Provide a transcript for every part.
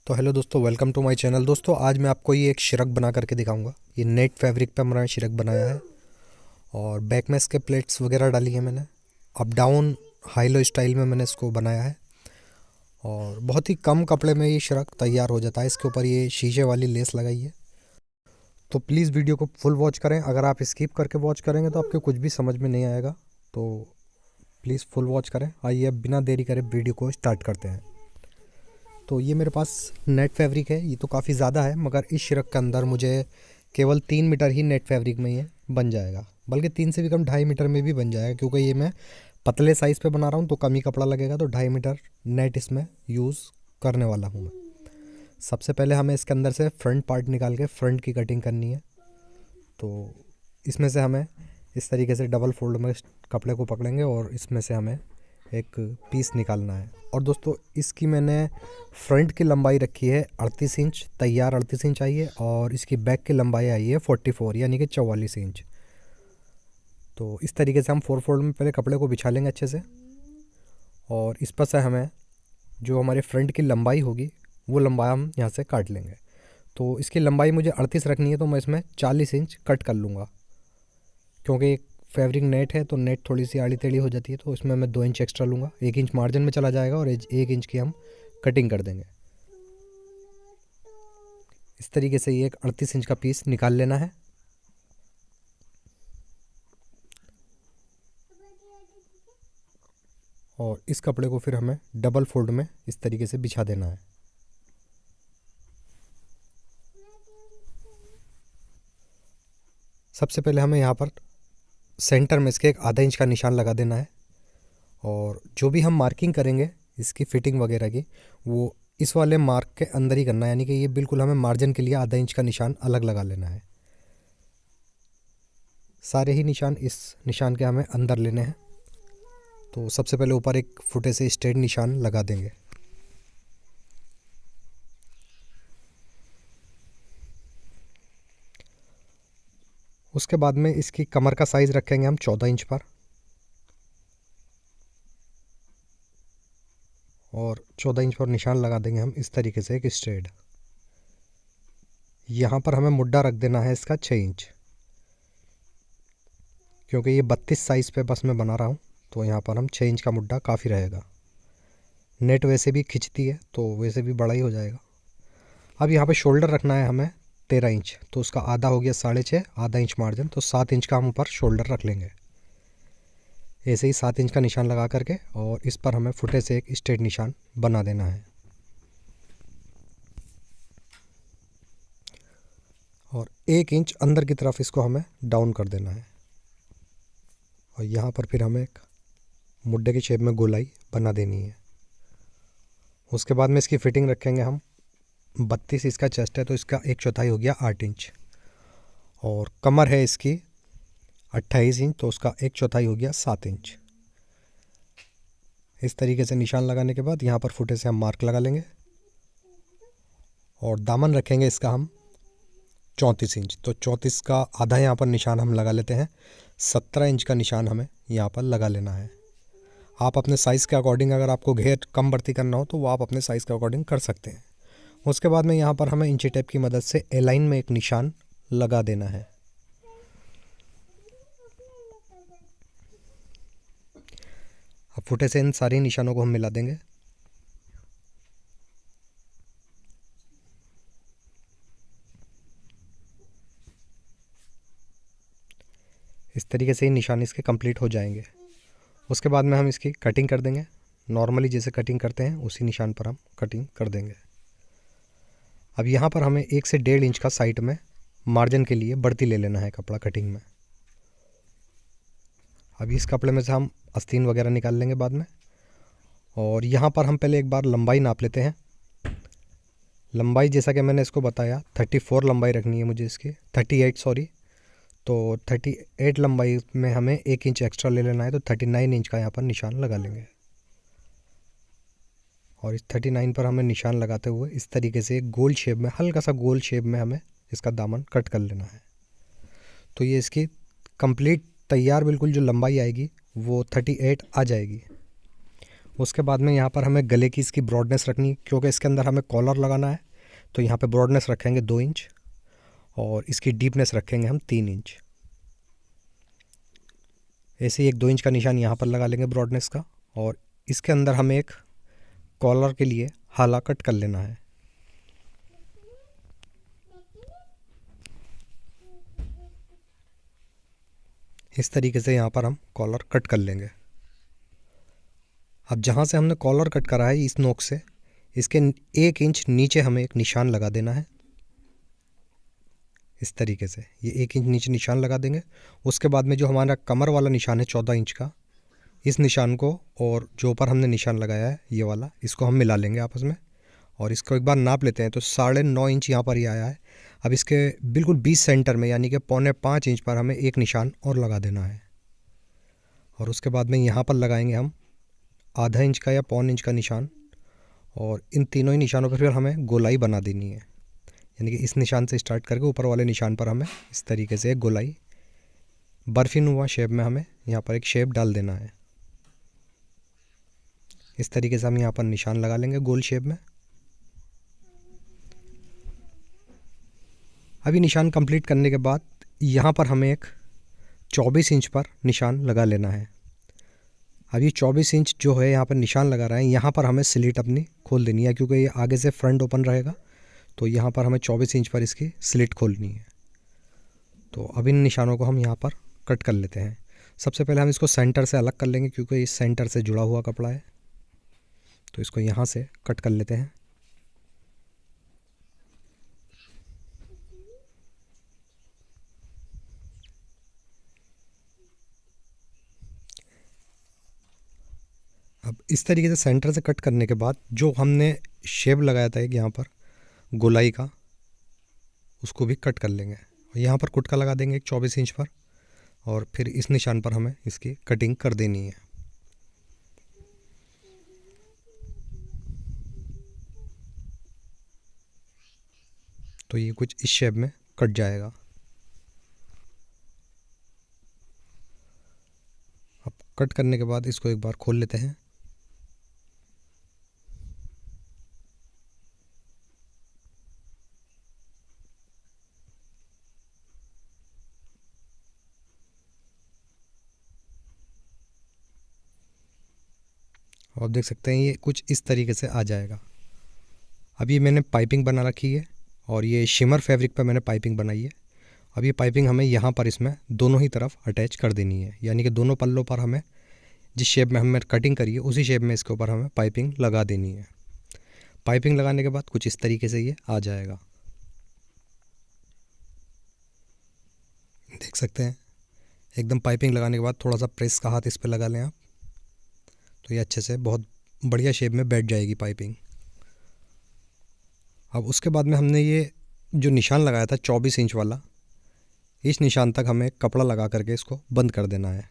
तो हेलो दोस्तों, welcome to my channel. दोस्तों आज मैं आपको ये एक शिरक बना करके दिखाऊंगा। ये नेट फैब्रिक पे मैंने शिरक बनाया है और बैक में इसके प्लेट्स वगैरह डाली है मैंने। Up down high low style में मैंने इसको बनाया है और बहुत ही कम कपड़े में ये शिरक तैयार हो जाता है। इसके ऊपर ये शीशे वाली लेस लगाई है। तो प्लीज़ वीडियो को फुल वॉच करें। अगर आप स्किप करके वॉच करेंगे तो आपको कुछ भी समझ में नहीं आएगा। तो प्लीज़ फुल वॉच करें। आइए अब बिना देरी करे वीडियो को स्टार्ट करते हैं। तो ये मेरे पास नेट फैब्रिक है। ये तो काफ़ी ज़्यादा है, मगर इस शिरक के अंदर मुझे केवल 3 मीटर ही नेट फैब्रिक में ये बन जाएगा। बल्कि 3 से भी कम 2.5 मीटर में भी बन जाएगा, क्योंकि ये मैं पतले साइज़ पे बना रहा हूँ तो कम ही कपड़ा लगेगा। तो 2.5 मीटर नेट इसमें यूज़ करने वाला हूँ मैं। सबसे पहले हमें इसके अंदर से फ्रंट पार्ट निकाल के फ्रंट की कटिंग करनी है। तो इसमें से हमें इस तरीके से डबल फोल्ड में कपड़े को पकड़ेंगे और इसमें से हमें एक पीस निकालना है। और दोस्तों इसकी मैंने फ्रंट की लंबाई रखी है 38 इंच, तैयार 38 इंच आई है, और इसकी बैक की लंबाई आई है 44 यानी कि 44 इंच। तो इस तरीके से हम 4 फोल्ड में पहले कपड़े को बिछा लेंगे अच्छे से, और इस पर से हमें जो हमारे फ्रंट की लंबाई होगी वो लंबाई हम यहाँ से काट लेंगे। तो इसकी लंबाई मुझे 38 रखनी है, तो मैं इसमें 40 इंच कट कर लूँगा। क्योंकि फैब्रिक नेट है तो नेट थोड़ी सी आड़ी टेढ़ी हो जाती है, तो इसमें मैं 2 इंच एक्स्ट्रा लूँगा। 1 इंच मार्जिन में चला जाएगा और 1 इंच की हम कटिंग कर देंगे। इस तरीके से ये एक 38 इंच का पीस निकाल लेना है। और इस कपड़े को फिर हमें डबल फोल्ड में इस तरीके से बिछा देना है। सबसे पहले हमें यहाँ पर सेंटर में इसके एक आधा इंच का निशान लगा देना है। और जो भी हम मार्किंग करेंगे इसकी फिटिंग वगैरह की, वो इस वाले मार्क के अंदर ही करना है। यानी कि ये बिल्कुल हमें मार्जिन के लिए आधा इंच का निशान अलग लगा लेना है। सारे ही निशान इस निशान के हमें अंदर लेने हैं। तो सबसे पहले ऊपर एक फुटे से स्ट्रेट निशान लगा देंगे। उसके बाद में इसकी कमर का साइज़ रखेंगे हम 14 इंच पर, और 14 इंच पर निशान लगा देंगे हम इस तरीके से एक स्ट्रेट। यहाँ पर हमें मुड्डा रख देना है इसका 6 इंच, क्योंकि ये 32 साइज़ पे बस मैं बना रहा हूँ। तो यहाँ पर हम 6 इंच का मुड्डा काफ़ी रहेगा। नेट वैसे भी खिंचती है तो वैसे भी बड़ा ही हो जाएगा। अब यहाँ पे शोल्डर रखना है हमें 13 इंच, तो उसका आधा हो गया 6.5, आधा इंच मार्जिन, तो 7 इंच का हम ऊपर शोल्डर रख लेंगे। ऐसे ही 7 इंच का निशान लगा करके और इस पर हमें फुटे से एक स्ट्रेट निशान बना देना है। और 1 इंच अंदर की तरफ इसको हमें डाउन कर देना है। और यहाँ पर फिर हमें एक मुड्डे की शेप में गोलाई बना देनी है। उसके बाद में इसकी फिटिंग रखेंगे हम 32 इसका चेस्ट है, तो इसका 1/4 हो गया 8 इंच। और कमर है इसकी 28 इंच, तो उसका 1/4 हो गया 7 इंच। इस तरीके से निशान लगाने के बाद यहाँ पर फुटे से हम मार्क लगा लेंगे। और दामन रखेंगे इसका हम 34 इंच, तो 34 का आधा यहाँ पर निशान हम लगा लेते हैं। 17 इंच का निशान हमें यहाँ पर लगा लेना है। आप अपने साइज़ के अकॉर्डिंग, अगर आपको घेर कम बढ़ती करना हो तो वो आप अपने साइज़ के अकॉर्डिंग कर सकते हैं। उसके बाद में यहाँ पर हमें इंची टेप की मदद से ए लाइन में एक निशान लगा देना है। अब फुटे से इन सारी निशानों को हम मिला देंगे। इस तरीके से ही निशान इसके कंप्लीट हो जाएंगे। उसके बाद में हम इसकी कटिंग कर देंगे। नॉर्मली जैसे कटिंग करते हैं उसी निशान पर हम कटिंग कर देंगे। अब यहाँ पर हमें 1 से 1.5 इंच का साइड में मार्जिन के लिए बढ़ती ले लेना है कपड़ा कटिंग में। अभी इस कपड़े में से हम आस्तीन वगैरह निकाल लेंगे बाद में। और यहाँ पर हम पहले एक बार लंबाई नाप लेते हैं। लंबाई जैसा कि मैंने इसको बताया 34 लंबाई रखनी है मुझे इसकी, 38 सॉरी। तो 38 लंबाई में हमें 1 इंच एक्स्ट्रा ले लेना है, तो 39 इंच का यहाँ पर निशान लगा लेंगे। और इस 39 पर हमें निशान लगाते हुए इस तरीके से एक गोल शेप में, हल्का सा गोल शेप में हमें इसका दामन कट कर लेना है। तो ये इसकी कंप्लीट तैयार बिल्कुल जो लंबाई आएगी वो 38 आ जाएगी। उसके बाद में यहाँ पर हमें गले की इसकी ब्रॉडनेस रखनी है, क्योंकि इसके अंदर हमें कॉलर लगाना है। तो यहाँ पे ब्रॉडनेस रखेंगे 2 इंच और इसकी डीपनेस रखेंगे हम 3 इंच। ऐसे ही एक 2 इंच का निशान यहाँ पर लगा लेंगे ब्रॉडनेस का। और इसके अंदर हमें एक कॉलर के लिए हाला कट कर लेना है। इस तरीके से यहाँ पर हम कॉलर कट कर लेंगे। अब जहाँ से हमने कॉलर कट करा है इस नोक से, इसके 1 इंच नीचे हमें एक निशान लगा देना है। इस तरीके से ये 1 इंच नीचे निशान लगा देंगे। उसके बाद में जो हमारा कमर वाला निशान है 14 इंच का, इस निशान को और जो ऊपर हमने निशान लगाया है ये वाला, इसको हम मिला लेंगे आपस में। और इसको एक बार नाप लेते हैं। तो 9.5 इंच यहाँ पर ये आया है। अब इसके बिल्कुल 20 सेंटर में यानी कि 4.25 इंच पर हमें एक निशान और लगा देना है। और उसके बाद में यहाँ पर लगाएंगे हम आधा इंच का या 1.25 इंच का निशान। और इन तीनों ही निशानों पर फिर हमें गोलाई बना देनी है, यानी कि इस निशान से स्टार्ट करके ऊपर वाले निशान पर हमें इस तरीके से एक गोलाई बर्फी नुमा शेप में हमें यहाँ पर एक शेप डाल देना है। इस तरीके से हम यहाँ पर निशान लगा लेंगे गोल शेप में। अभी निशान कंप्लीट करने के बाद यहाँ पर हमें एक 24 इंच पर निशान लगा लेना है। अब ये 24 इंच जो है यहाँ पर निशान लगा रहा है, यहाँ पर हमें स्लिट अपनी खोल देनी है, क्योंकि ये आगे से फ्रंट ओपन रहेगा। तो यहाँ पर हमें 24 इंच पर इसकी स्लिट खोलनी है। तो अब इन निशानों को हम यहाँ पर कट कर लेते हैं। सबसे पहले हम इसको सेंटर से अलग कर लेंगे, क्योंकि इस सेंटर से जुड़ा हुआ कपड़ा है। तो इसको यहाँ से कट कर लेते हैं। अब इस तरीके से सेंटर से कट करने के बाद जो हमने शेप लगाया था एक यहाँ पर गोलाई का, उसको भी कट कर लेंगे। यहाँ पर कुटका लगा देंगे एक 24 इंच पर। और फिर इस निशान पर हमें इसकी कटिंग कर देनी है। तो ये कुछ इस शेप में कट जाएगा। अब कट करने के बाद इसको एक बार खोल लेते हैं। और आप देख सकते हैं ये कुछ इस तरीके से आ जाएगा। अब ये मैंने पाइपिंग बना रखी है और ये शिमर फैब्रिक पर मैंने पाइपिंग बनाई है। अब ये पाइपिंग हमें यहाँ पर इसमें दोनों ही तरफ अटैच कर देनी है, यानी कि दोनों पल्लों पर हमें जिस शेप में हमने कटिंग करी है उसी शेप में इसके ऊपर हमें पाइपिंग लगा देनी है। पाइपिंग लगाने के बाद कुछ इस तरीके से ये आ जाएगा। देख सकते हैं एकदम पाइपिंग लगाने के बाद थोड़ा सा प्रेस का हाथ इस पर लगा लें आप, तो ये अच्छे से बहुत बढ़िया शेप में बैठ जाएगी पाइपिंग। अब उसके बाद में हमने ये जो निशान लगाया था 24 इंच वाला, इस निशान तक हमें कपड़ा लगा करके इसको बंद कर देना है।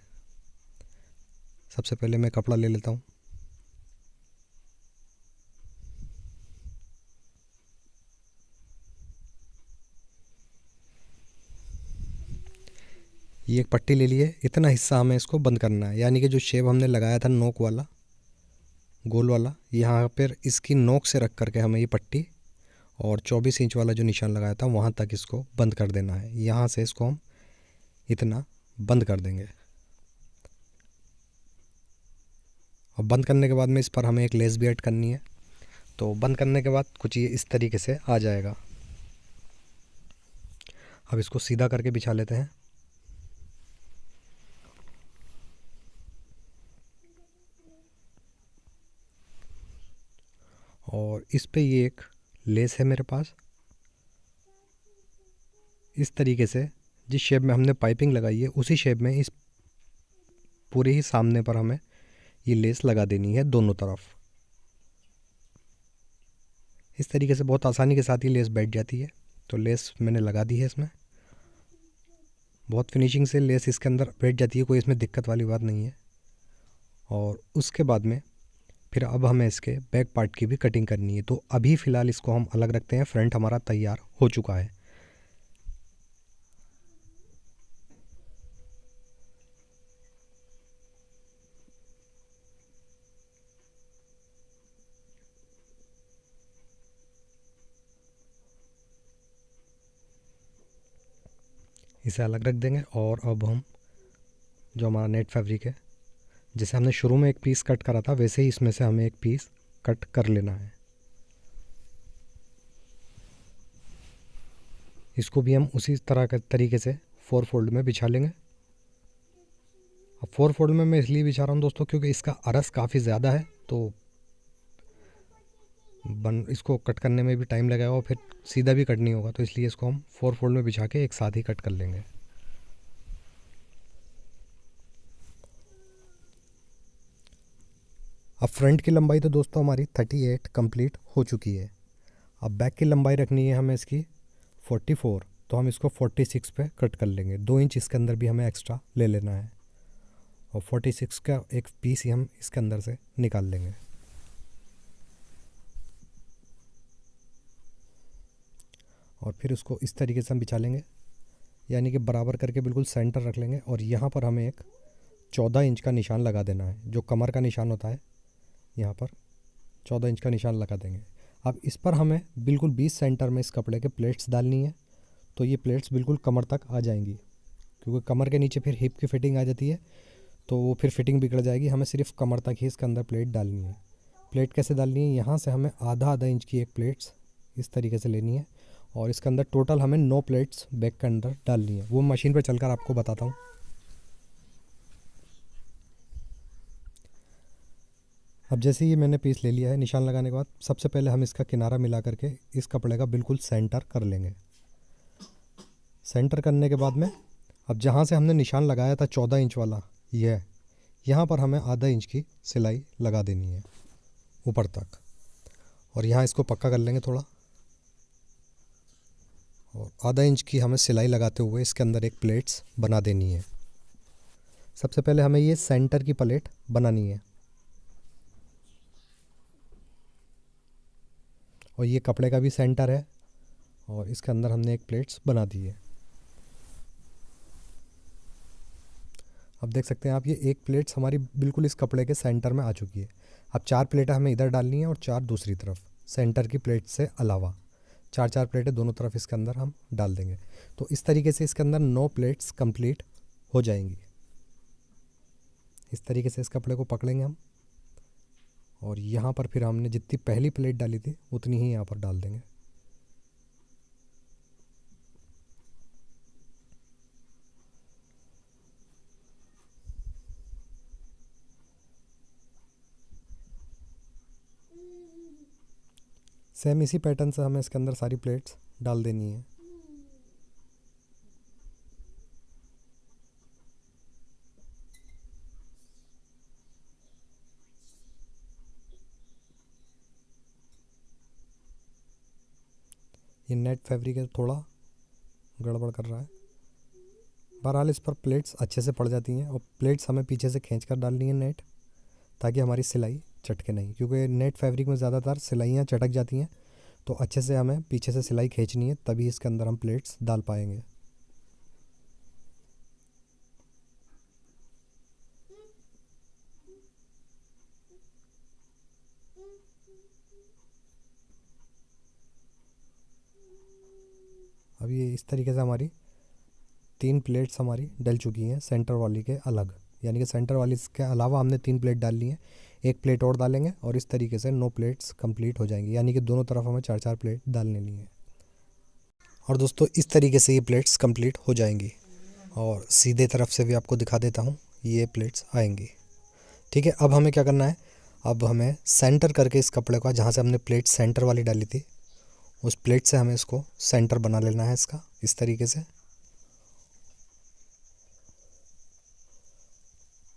सबसे पहले मैं कपड़ा ले लेता हूँ। ये एक पट्टी ले लिए, इतना हिस्सा हमें इसको बंद करना है, यानी कि जो शेप हमने लगाया था नोक वाला गोल वाला, यहाँ पर इसकी नोक से रख करके हमें ये पट्टी और 24 इंच वाला जो निशान लगाया था वहाँ तक इसको बंद कर देना है। यहाँ से इसको हम इतना बंद कर देंगे। और बंद करने के बाद में इस पर हमें एक लेस भी ऐड करनी है। तो बंद करने के बाद कुछ ये इस तरीके से आ जाएगा। अब इसको सीधा करके बिछा लेते हैं। और इस पे ये एक लेस है मेरे पास। इस तरीके से जिस शेप में हमने पाइपिंग लगाई है उसी शेप में इस पूरे ही सामने पर हमें ये लेस लगा देनी है दोनों तरफ। इस तरीके से बहुत आसानी के साथ ये लेस बैठ जाती है। तो लेस मैंने लगा दी है इसमें, बहुत फिनिशिंग से लेस इसके अंदर बैठ जाती है, कोई इसमें दिक्कत वाली बात नहीं है। और उसके बाद में फिर अब हमें इसके बैक पार्ट की भी कटिंग करनी है। तो अभी फ़िलहाल इसको हम अलग रखते हैं। फ्रंट हमारा तैयार हो चुका है। इसे अलग रख देंगे। और अब हम जो हमारा नेट फैब्रिक है, जैसे हमने शुरू में एक पीस कट करा था वैसे ही इसमें से हमें एक पीस कट कर लेना है। इसको भी हम उसी तरह के तरीके से 4 फोल्ड में बिछा लेंगे। अब 4 फोल्ड में मैं इसलिए बिछा रहा हूँ दोस्तों क्योंकि इसका अरस काफ़ी ज़्यादा है, तो इसको कट करने में भी टाइम लगेगा और फिर सीधा भी कट नहीं होगा, तो इसलिए इसको हम 4 फोल्ड में बिछा के एक साथ ही कट कर लेंगे। अब फ्रंट की लंबाई तो दोस्तों हमारी 38 कंप्लीट हो चुकी है। अब बैक की लंबाई रखनी है हमें इसकी 44, तो हम इसको 46 पे कट कर लेंगे। 2 इंच इसके अंदर भी हमें एक्स्ट्रा ले लेना है और 46 का एक पीस ही हम इसके अंदर से निकाल लेंगे। और फिर उसको इस तरीके से हम बिछा लेंगे, यानी कि बराबर करके बिल्कुल सेंटर रख लेंगे। और यहाँ पर हमें एक 14 इंच का निशान लगा देना है, जो कमर का निशान होता है, यहाँ पर 14 इंच का निशान लगा देंगे। अब इस पर हमें बिल्कुल 20 सेंटर में इस कपड़े के प्लेट्स डालनी है, तो ये प्लेट्स बिल्कुल कमर तक आ जाएंगी, क्योंकि कमर के नीचे फिर हिप की फिटिंग आ जाती है, तो वो फिर फिटिंग बिगड़ जाएगी। हमें सिर्फ कमर तक ही इसके अंदर प्लेट डालनी है। प्लेट कैसे डालनी है, यहाँ से हमें आधा इंच की एक प्लेट्स इस तरीके से लेनी है और इसके अंदर टोटल हमें 9 प्लेट्स बैक के अंदर डालनी है। वो मशीन पर चलकर आपको बताता हूँ। अब जैसे ही मैंने पीस ले लिया है, निशान लगाने के बाद सबसे पहले हम इसका किनारा मिला करके इस कपड़े का बिल्कुल सेंटर कर लेंगे। सेंटर करने के बाद में अब जहाँ से हमने निशान लगाया था 14 इंच वाला, यहाँ पर हमें आधा इंच की सिलाई लगा देनी है ऊपर तक, और यहाँ इसको पक्का कर लेंगे थोड़ा। और आधा इंच की हमें सिलाई लगाते हुए इसके अंदर एक प्लेट्स बना देनी है। सबसे पहले हमें ये सेंटर की प्लेट बनानी है, और ये कपड़े का भी सेंटर है, और इसके अंदर हमने एक प्लेट्स बना दी है। अब देख सकते हैं आप, ये एक प्लेट्स हमारी बिल्कुल इस कपड़े के सेंटर में आ चुकी है। अब 4 प्लेटें हमें इधर डालनी है और 4 दूसरी तरफ, सेंटर की प्लेट से अलावा 4 प्लेटें दोनों तरफ इसके अंदर हम डाल देंगे। तो इस तरीके से इसके अंदर 9 प्लेट्स कंप्लीट हो जाएंगी। इस तरीके से इस कपड़े को पकड़ेंगे हम, और यहाँ पर फिर हमने जितनी पहली प्लेट डाली थी उतनी ही यहाँ पर डाल देंगे। सेम इसी पैटर्न से हमें इसके अंदर सारी प्लेट्स डाल देनी है। ये नेट फैब्रिक है, थोड़ा गड़बड़ कर रहा है। बहरहाल इस पर प्लेट्स अच्छे से पड़ जाती हैं, और प्लेट्स हमें पीछे से खींच कर डालनी है नेट, ताकि हमारी सिलाई चटके नहीं, क्योंकि नेट फैब्रिक में ज़्यादातर सिलाइयाँ चटक जाती हैं। तो अच्छे से हमें पीछे से सिलाई खींचनी है, तभी इसके अंदर हम प्लेट्स डाल पाएंगे। अब ये इस तरीके से हमारी 3 प्लेट्स हमारी डल चुकी हैं सेंटर वाली के अलग, यानी कि सेंटर वाली के अलावा हमने 3 प्लेट डाल ली हैं। एक प्लेट और डालेंगे और इस तरीके से 9 प्लेट्स कंप्लीट हो जाएंगी, यानी कि दोनों तरफ हमें 4 प्लेट डाल लेनी है। और दोस्तों इस तरीके से ये प्लेट्स कंप्लीट हो जाएंगी, और सीधे तरफ से भी आपको दिखा देता हूँ, ये प्लेट्स आएंगी। ठीक है, अब हमें क्या करना है, अब हमें सेंटर करके इस कपड़े का, जहाँ से हमने प्लेट सेंटर वाली डाली थी, उस प्लेट से हमें इसको सेंटर बना लेना है इसका, इस तरीके से।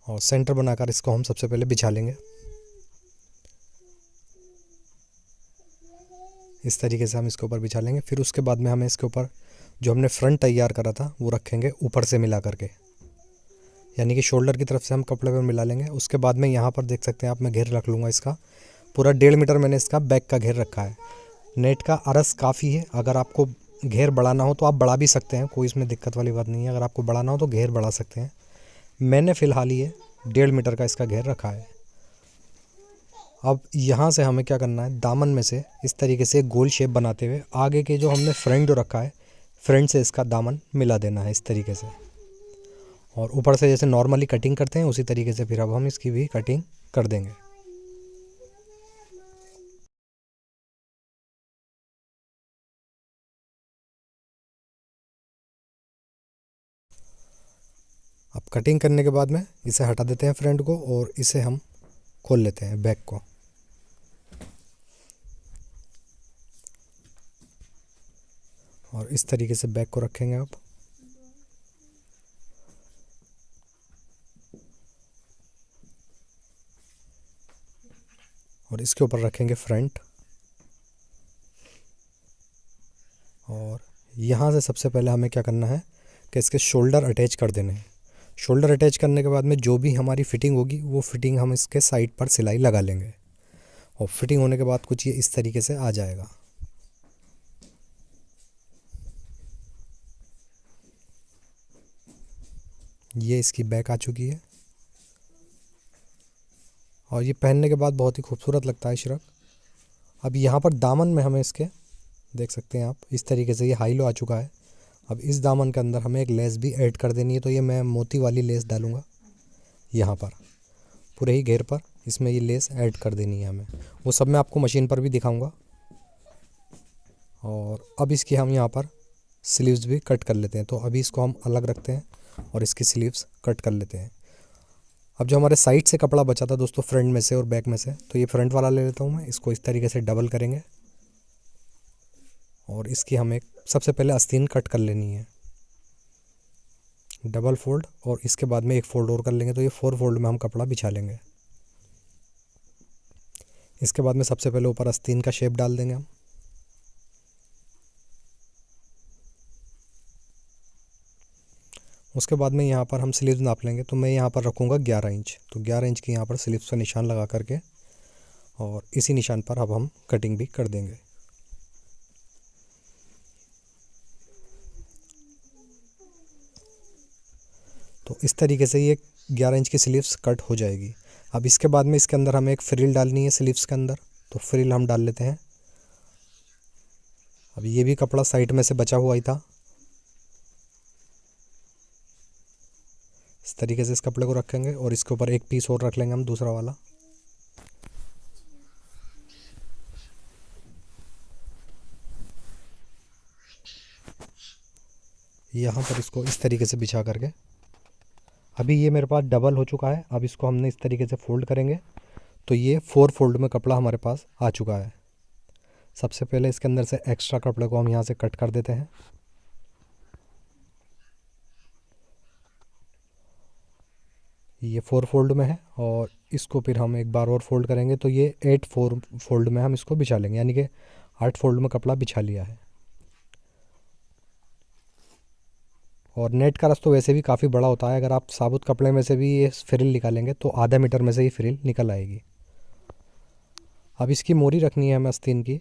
और सेंटर बनाकर इसको हम सबसे पहले बिछा लेंगे इस तरीके से। हम इसके ऊपर बिछा लेंगे, फिर उसके बाद में हमें इसके ऊपर जो हमने फ्रंट तैयार करा था वो रखेंगे ऊपर से मिला करके, यानी कि शोल्डर की तरफ से हम कपड़े पर मिला लेंगे। उसके बाद में यहाँ पर देख सकते हैं आप, मैं घेर रख लूँगा इसका पूरा 1.5 मीटर मैंने इसका बैक का घेर रखा है। नेट का अरस काफ़ी है, अगर आपको घेर बढ़ाना हो तो आप बढ़ा भी सकते हैं, कोई इसमें दिक्कत वाली बात नहीं है। अगर आपको बढ़ाना हो तो घेर बढ़ा सकते हैं। मैंने फ़िलहाल ये 1.5 मीटर का इसका घेर रखा है। अब यहाँ से हमें क्या करना है, दामन में से इस तरीके से गोल शेप बनाते हुए आगे के जो हमने फ्रंट जो रखा है, फ्रंट से इसका दामन मिला देना है इस तरीके से। और ऊपर से जैसे नॉर्मली कटिंग करते हैं उसी तरीके से फिर अब हम इसकी भी कटिंग कर देंगे। अब कटिंग करने के बाद में इसे हटा देते हैं फ्रंट को, और इसे हम खोल लेते हैं बैक को। और इस तरीके से बैक को रखेंगे आप। और इसके ऊपर रखेंगे फ्रंट। और यहाँ से सबसे पहले हमें क्या करना है कि इसके शोल्डर अटैच कर देने हैं। शोल्डर अटैच करने के बाद में जो भी हमारी फिटिंग होगी वो फिटिंग हम इसके साइड पर सिलाई लगा लेंगे। और फिटिंग होने के बाद कुछ ये इस तरीके से आ जाएगा। ये इसकी बैक आ चुकी है और ये पहनने के बाद बहुत ही खूबसूरत लगता है श्रग। अब यहाँ पर दामन में हमें इसके देख सकते हैं आप, इस तरीके से ये हाई लो आ चुका है। अब इस दामन के अंदर हमें एक लेस भी ऐड कर देनी है, तो ये मैं मोती वाली लेस डालूँगा यहाँ पर पूरे ही घेर पर। इसमें ये लेस ऐड कर देनी है हमें, वो सब मैं आपको मशीन पर भी दिखाऊंगा। और अब इसकी हम यहाँ पर स्लीव्स भी कट कर लेते हैं। तो अभी इसको हम अलग रखते हैं और इसकी स्लीव्स कट कर लेते हैं। अब जो हमारे साइड से कपड़ा बचा था दोस्तों, फ्रंट में से और बैक में से, तो ये फ्रंट वाला ले लेता हूँ मैं। इसको इस तरीके से डबल करेंगे और इसकी हमें सबसे पहले आस्तीन कट कर लेनी है, डबल फोल्ड, और इसके बाद में एक फोल्ड और कर लेंगे। तो ये 4 फोल्ड में हम कपड़ा बिछा लेंगे। इसके बाद में सबसे पहले ऊपर आस्तीन का शेप डाल देंगे हम। उसके बाद में यहाँ पर हम स्लीव्स नाप लेंगे। तो मैं यहाँ पर रखूँगा 11 इंच। तो 11 इंच की यहाँ पर स्लीव्स का निशान लगा करके और इसी निशान पर अब हम कटिंग भी कर देंगे। तो इस तरीके से ये 11 इंच की स्लीव्स कट हो जाएगी। अब इसके बाद में इसके अंदर हमें एक फ्रिल डालनी है स्लीव्स के अंदर। तो फ्रिल हम डाल लेते हैं। अब ये भी कपड़ा साइड में से बचा हुआ ही था। इस तरीके से इस कपड़े को रखेंगे और इसके ऊपर एक पीस और रख लेंगे हम, दूसरा वाला। यहाँ पर इसको इस तरीके से बिछा करके, अभी ये मेरे पास डबल हो चुका है। अब इसको हमने इस तरीके से फोल्ड करेंगे तो ये 4 फोल्ड में कपड़ा हमारे पास आ चुका है। सबसे पहले इसके अंदर से एक्स्ट्रा कपड़े को हम यहाँ से कट कर देते हैं। ये 4 फोल्ड में है और इसको फिर हम एक बार और फोल्ड करेंगे तो ये 8 फोल्ड में हम इसको बिछा लेंगे, यानी कि 8 फोल्ड में कपड़ा बिछा लिया है। और नेट का रस तो वैसे भी काफ़ी बड़ा होता है। अगर आप साबुत कपड़े में से भी ये फ्रिल निकालेंगे तो आधा मीटर में से ही फ्रिल निकल आएगी। अब इसकी मोरी रखनी है हमें आस्तीन की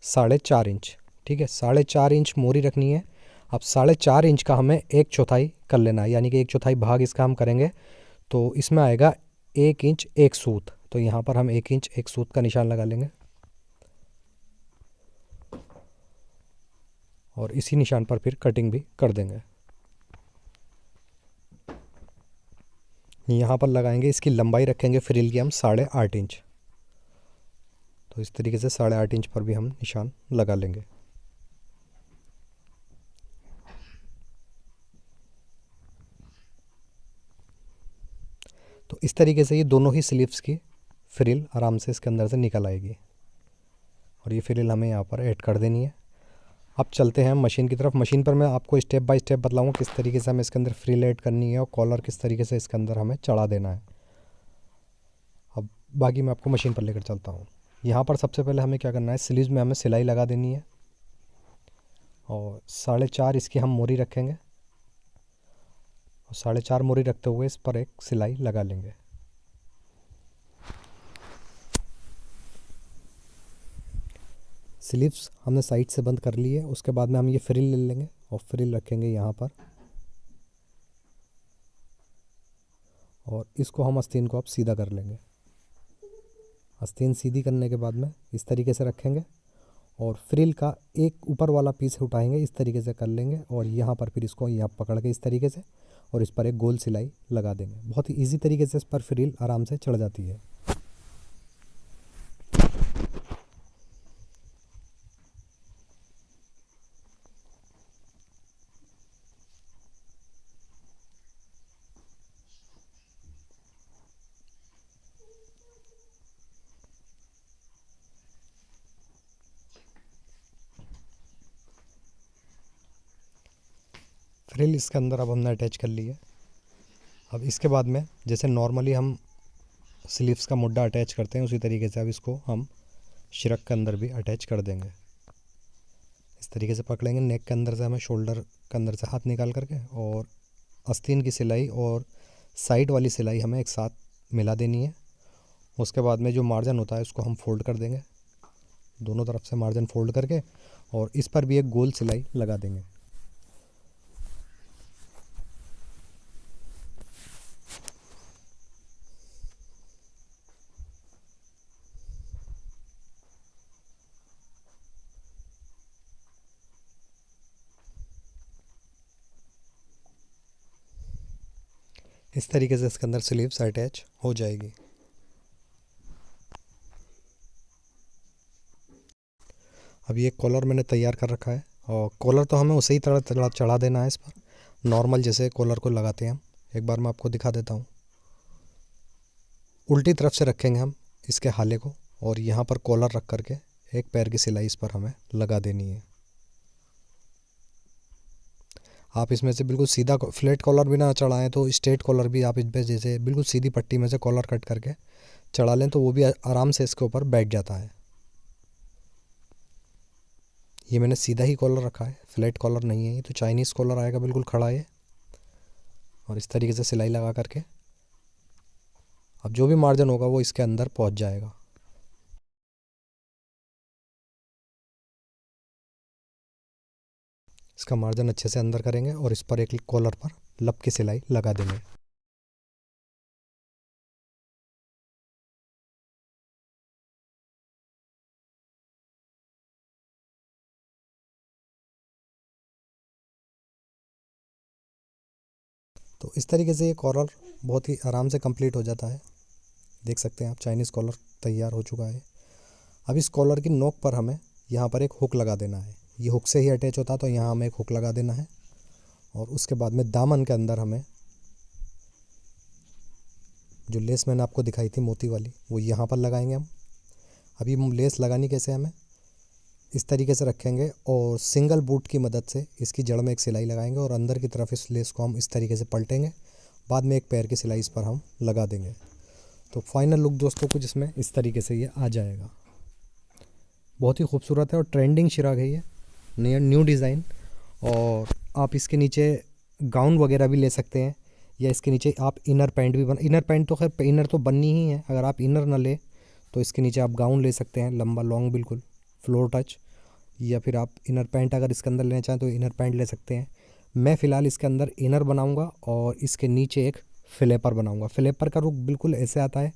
4.5 इंच। ठीक है, 4.5 इंच मोरी रखनी है। अब 4.5 इंच का हमें 1/4 कर लेना है, यानी कि 1/4 भाग इसका हम करेंगे तो इसमें आएगा 1 इंच 1 सूत। तो यहाँ पर हम 1 इंच 1 सूत का निशान लगा लेंगे और इसी निशान पर फिर कटिंग भी कर देंगे। यहाँ पर लगाएंगे, इसकी लंबाई रखेंगे फ्रिल की हम 8.5 इंच। तो इस तरीके से 8.5 इंच पर भी हम निशान लगा लेंगे। तो इस तरीके से ये दोनों ही स्लीव्स की फ्रिल आराम से इसके अंदर से निकल आएगी और ये फ्रिल हमें यहाँ पर ऐड कर देनी है। अब चलते हैं मशीन की तरफ। मशीन पर मैं आपको स्टेप बाय स्टेप बतलाऊँगा किस तरीके से हमें इसके अंदर फ्रिल ऐड करनी है और कॉलर किस तरीके से इसके अंदर हमें चढ़ा देना है। अब बाकी मैं आपको मशीन पर लेकर चलता हूँ। यहाँ पर सबसे पहले हमें क्या करना है, स्लीव्स में हमें सिलाई लगा देनी है और 4.5 इसकी हम मोरी रखेंगे और 4.5 मोरी रखते हुए इस पर एक सिलाई लगा लेंगे। स्लीव्स हमने साइड से बंद कर ली है। उसके बाद में हम ये फ्रिल ले लेंगे और फ्रिल रखेंगे यहाँ पर और इसको हम आस्तीन को अब सीधा कर लेंगे। आस्तीन सीधी करने के बाद में इस तरीके से रखेंगे और फ्रिल का एक ऊपर वाला पीस उठाएंगे, इस तरीके से कर लेंगे और यहाँ पर फिर इसको यहाँ पकड़ के इस तरीके से और इस पर एक गोल सिलाई लगा देंगे। बहुत ही इजी तरीके से इस पर फ्रिल आराम से चढ़ जाती है। फ्रिल इसके अंदर अब हमने अटैच कर ली है। अब इसके बाद में जैसे नॉर्मली हम स्लीव्स का मुड्डा अटैच करते हैं उसी तरीके से अब इसको हम शिरक के अंदर भी अटैच कर देंगे। इस तरीके से पकड़ेंगे, नेक के अंदर से हमें शोल्डर के अंदर से हाथ निकाल करके और आस्तीन की सिलाई और साइड वाली सिलाई हमें एक साथ मिला देनी है। उसके बाद में जो मार्जिन होता है उसको हम फोल्ड कर देंगे, दोनों तरफ से मार्जिन फोल्ड करके और इस पर भी एक गोल सिलाई लगा देंगे। इस तरीके से इसके अंदर स्लीव्स अटैच हो जाएगी। अब ये कॉलर मैंने तैयार कर रखा है और कॉलर तो हमें उसी तरह चढ़ा देना है इस पर, नॉर्मल जैसे कॉलर को लगाते हैं हम। एक बार मैं आपको दिखा देता हूँ। उल्टी तरफ से रखेंगे हम इसके हाले को और यहाँ पर कॉलर रख करके एक पैर की सिलाई इस पर हमें लगा देनी है। आप इसमें से बिल्कुल सीधा फ्लैट कॉलर भी ना चढ़ाएं तो स्ट्रेट कॉलर भी आप इस पर जैसे बिल्कुल सीधी पट्टी में से कॉलर कट करके चढ़ा लें तो वो भी आराम से इसके ऊपर बैठ जाता है। ये मैंने सीधा ही कॉलर रखा है, फ्लैट कॉलर नहीं है, ये तो चाइनीज़ कॉलर आएगा बिल्कुल खड़ा है। और इस तरीके से सिलाई लगा करके अब जो भी मार्जिन होगा वो इसके अंदर पहुंच जाएगा। इसका मार्जिन अच्छे से अंदर करेंगे और इस पर एक कॉलर पर लप की सिलाई लगा देंगे। तो इस तरीके से ये कॉलर बहुत ही आराम से कंप्लीट हो जाता है। देख सकते हैं आप, चाइनीज़ कॉलर तैयार हो चुका है। अब इस कॉलर की नोक पर हमें यहाँ पर एक हुक लगा देना है। ये हुक से ही अटैच होता है तो यहाँ हमें एक हुक लगा देना है और उसके बाद में दामन के अंदर हमें जो लेस मैंने आपको दिखाई थी मोती वाली वो यहाँ पर लगाएंगे हम। अभी लेस लगानी कैसे, हमें इस तरीके से रखेंगे और सिंगल बूट की मदद से इसकी जड़ में एक सिलाई लगाएंगे और अंदर की तरफ इस लेस को हम इस तरीके से पलटेंगे। बाद में एक पैर की सिलाई इस पर हम लगा देंगे। तो फाइनल लुक दोस्तों कुछ इसमें इस तरीके से ये आ जाएगा। बहुत ही खूबसूरत है और ट्रेंडिंग शिराग है ये, न्यू डिज़ाइन। और आप इसके नीचे गाउन वगैरह भी ले सकते हैं या इसके नीचे आप इनर पैंट भी इनर पैंट तो खैर इनर तो बननी ही है। अगर आप इनर ना ले तो इसके नीचे आप गाउन ले सकते हैं, लंबा लॉन्ग बिल्कुल फ्लोर टच, या फिर आप इनर पैंट अगर इसके अंदर लेना चाहें तो इनर पैंट ले सकते हैं। मैं फ़िलहाल इसके अंदर इनर बनाऊंगा और इसके नीचे एक फ्लैपर बनाऊंगा। फ्लैपर का लुक बिल्कुल ऐसे आता है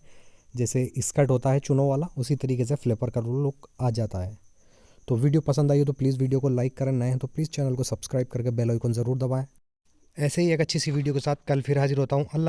जैसे स्कर्ट होता है चुनों वाला, उसी तरीके से फ्लैपर का लुक आ जाता है। तो वीडियो पसंद आई हो तो प्लीज़ वीडियो को लाइक करें, नए हैं तो प्लीज़ चैनल को सब्सक्राइब करके बेल आइकन ज़रूर दबाएं। ऐसे ही एक अच्छी सी वीडियो के साथ कल फिर हाजिर होता हूँ। अल्लाह।